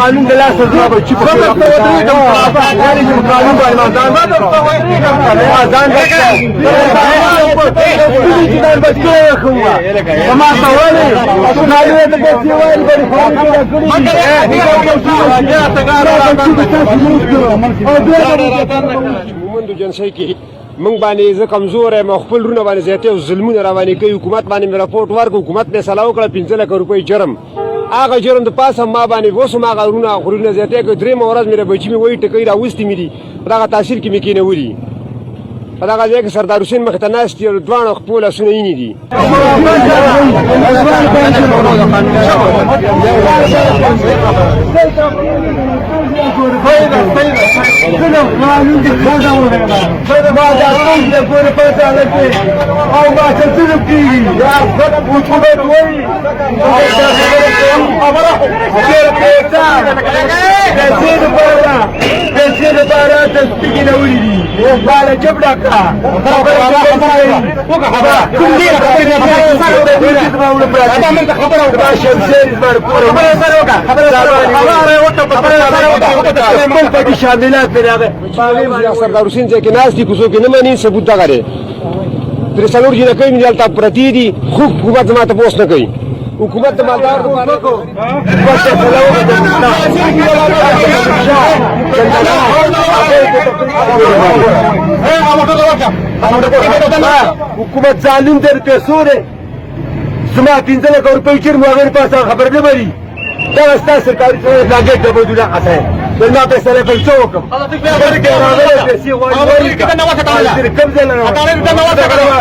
قانون د لاس ورته چې په قانون باندې ځان مومندو جنسي کې موږ باندې زه کمزور یم خپل رونه باندې زیاتې او ظلمونه روانې کوي حکومت باندې مې راپورټ ورکړ حکومت فیصله وکړه 15 لک روپۍ جرم هغه جرم د پاسه ما باندې اوس هم هغه رونه زیاتې کوي درېیمه ورځ مې بچي مې وایي ټکۍ راوستې مې دي په دغه تاثیر کې مې کېنولي په دغه ځای کې سردار حسین مخې ته ناست دي دواړه خپل لاسونه یې دي سردار حسین چې کې ناست دي کوڅو کې نه مني ثبوت دغه دی درې څلور جنکۍ مې دلته پرتې دي خو حکومت زما تپوس نه کوي حکومت د مالدار حکومت ظالم دی پیسو دی زما 15 لک روپۍ جرم هغې پاسه خبر نه بري دغه ستا سرکاري لاګېټ د بدوله قصه بل ما فیصله کړې څه وکړم کوم ځای نه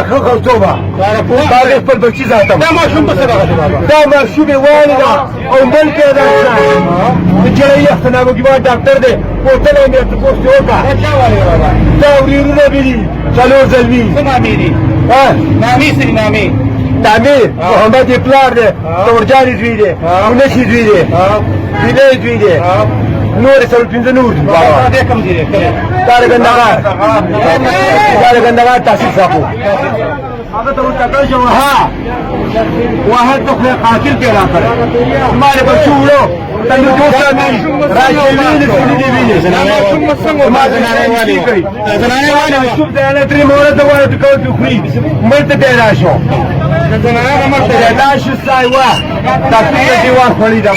ښه خرڅوبه هغې خپل بچي ساتم دا ماشوم یې والده او ملک یې دا جړی یخته نامګي ما ډاکټر دی کوتله یې مې تپوس یې وکړه دا ورېرونه مې دي څلور ځلمي څه نامې دي نامې څه دي نامې تعمیر محمد یې پلار دی تورجان یې زوی دی اونس یې زوی دی وینه یې زوی دی نور څلور پنځه نور دي دا د ګندهګار تحصیل صاحب هغه ته ورته شو واه ته خپل قاتل پیدا کړ ما له بچو وړو تاسو دوسته نه راځي ویني څنګه ما زنانه شوب ته نه ترې مورته وایي ته کوي خوري مړ ته پیدا شو زنانه مرته دا شو سایوا تاسو دې واه خوري دا